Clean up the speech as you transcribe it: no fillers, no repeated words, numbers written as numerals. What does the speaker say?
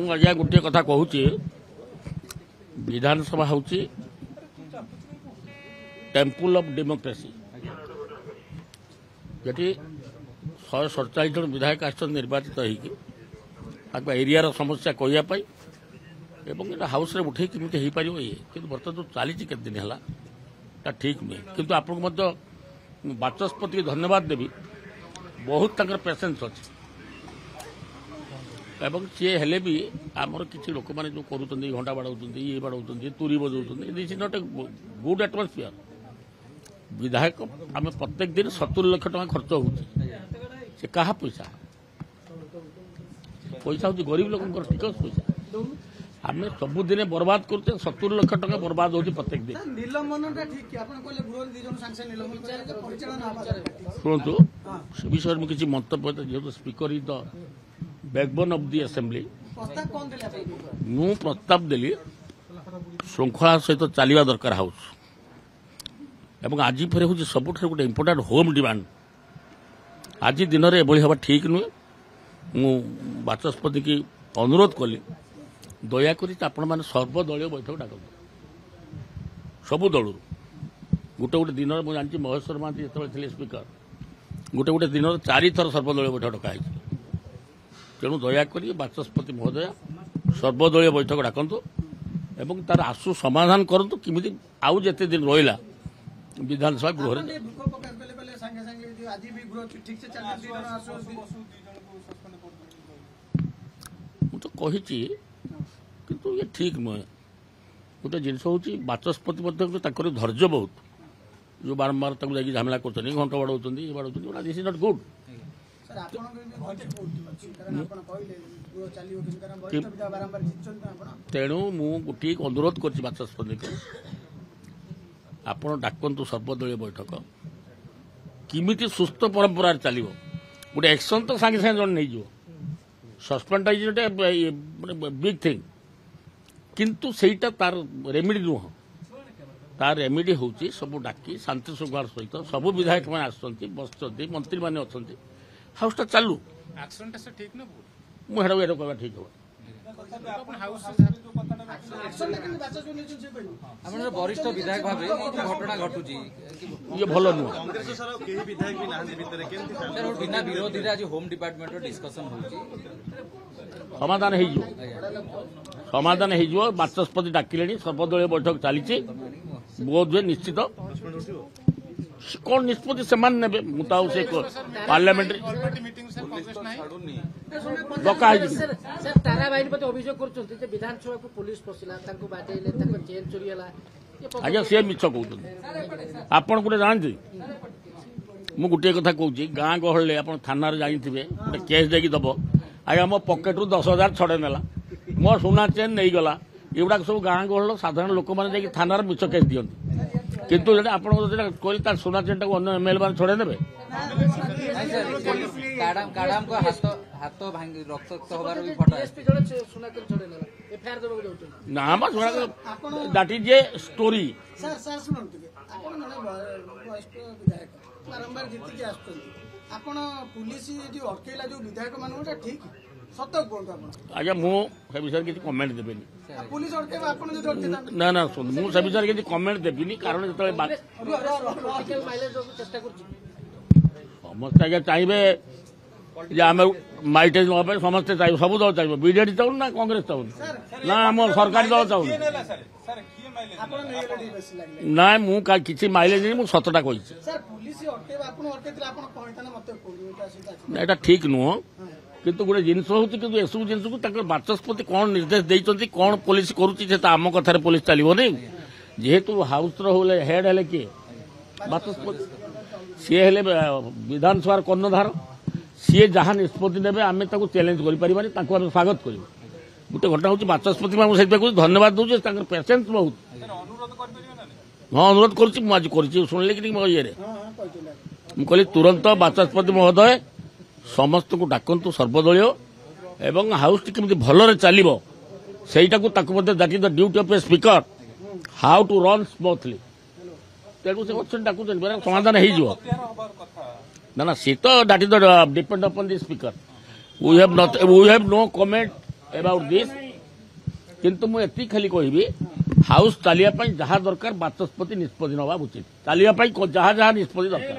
आज्ञा गोटे कथा कहूँ विधानसभा हूँ टेम्पल ऑफ डेमोक्रेसी जी 147 जन विधायक आसन निर्वाचित होकर एरिया समस्या कहवाई एवं हाउस रे उठे केमी हो पार ये कि बर्तमान जो चली केते दिन है ठीक नुहे किंतु आपको बाचस्पति धन्यवाद देवी बहुत पेसेंस अच्छे एवं सी हेले भी आमर किसी लोक मैंने जो करूँ घंटा बाड़ाऊँ ये बाड़ाऊँ तुरी बजाऊँ this is not a good atmosphere विधायक आम प्रत्येक दिन 70 लाख टका खर्च हो क्या पैसा पैसा हूँ गरीब लोक टिकस पैसा आम सबुदिन बर्बाद कर 70 लाख टका बर्बाद हो प्रत्येक दिन शुणु से विषय में किसी मंतव्य जेहतु speaker is the backbone of the assembly मु प्रस्ताव देली श्रृंखला सहित चलवा दरकार हाउस एवं आज फेर हूँ सब गोटे इम्पोर्टाट होम डिमांड आज दिन में एभली हवा ठीक नुहे मु बाचस्पति की अनुरोध कली दयाकोरी आपण मैंने सर्वदलीय बैठक डाक सबू दल गोटे गोटे दिन में जानती महेश्वर महांती जो स्पीकर गोटे गोटे दिन 4 थर सर्वदलीय बैठक डकाई तेणु दयाकोरी बाचस्पति महोदय सर्वदलीय बैठक डाकतु एवं तार आशु समाधान करूँ किमी आउ जिते दिन रहा विधानसभा गृह तो कही किंतु ये ठीक नुहे गोटे जिन हूँ बाचस्पति धैर्य बहुत जो बारंबार झमेला कर घंटा बाड़ाऊँ ये बाड़ाऊँ दिस इज नॉट गुड तेणु मु गोटे अनुरोध कर बाचस्पति को आपण डाकतु सर्वदलीय बैठक किमिति सुस्थ परंपरा चलो गोटे एक्शन तो सांगे सांगे जन नहीं सस्पेंड बिग थिंग किंतु सेटा तार रेमेडी नुह तार रेमेडी हूँ सब डाकी शांति श्रृंखला सहित सब विधायक मैंने आसुँच बस मंत्री मैंने अच्छा हाउसटा चालू मुझे कहवा ठीक हो वरिष्ठ विधायक भाव घटना घटू ये भल नुह बिना विरोधी आज होम डिपार्टमेंट डिस्कसन समाधान हो बाचस्पति डाकिले सर्वदलीय बैठक चली बोध हुए निश्चित कौन निष्पत्ति से पार्लियामेंट्री डका विधानसभा को पुलिस पशिला चेन चोरी आज्ञा सी मिछ कहते आपड़ गोटे जानते मु गोटे कथा कहूँ गाँ गहल आप थाना जाइए गोटे केस देकी दब आज्ञा मो पकेट रू 10,000 छड़े नेला मो सुना चेन नहीं गला एगुड़ा सब गाँ गहल साधारण लोक मैंने थाना मिछ केस दिखती किंतु आप कहली सुना चेन टाक अन्य एमएलए मैंने छड़े देवे ना दैट इज ए स्टोरी बारंबार जीतिक आपण पुलिस अटकेला जो विधायक मान ठीक सत कहूँ आज्ञा मुझे विषय किसी कमेंट देवेनी पुलिस अटकेबा ना ना शुण मुझे विषय किसी कमेंट देविनी कारण जो चेष्टा कर समस्त आज्ञा चाहिए आम माइटेज ना समस्ते चाहिए सब दल चाहिए बीजेडी चाहूँ ना कांग्रेस चाहूँ ना आम सरकारी दल चाहूँ ना मुझे किसी माइलेज नहीं मुझे सतटा कही ठीक नुह किंतु गोटे जिनस हूँ कि एसबू जिनस को बाचस्पति कौन निर्देश देते कौन पुलिस करुँच कथार पुलिस चलो नहीं जेहेतु हाउस हेड है किए बाचस्पति सी हेले विधानसभा कर्णधार सी जहाँ निष्पत्ति ने आम चैलेंज कर स्वागत कर गोटे घटना हूँ बाचस्पति मुझे धन्यवाद दूसरे पेसेंस बहुत हाँ अनुरोध कर शुणिले कि ये मुझे तुरंत बाचस्पति महोदय समस्त को डाकतु सर्वदलीय ଏବଂ ହାଉସଟି କେମିତି ଭଲରେ ଚାଲିବ ସେଇଟାକୁ ତାକୁ ମଧ୍ୟ that is the duty of A speaker how to run smoothly. ତେଣୁ ସେ ଅଛନ୍ତି ଡାକୁଛନ୍ତି ସମାଧାନ ହେଇଯିବ। ନା ନା ସେ ତ that is the depend upon the speaker. We have no comment about this. किंतु मुझे एति खाली कहबी हाउस चलिया जहाँ दरकार बाचस्पति निष्पत्ति नवा उचित। चलिया जहाँ जहाँ निष्पत्ति दरकार।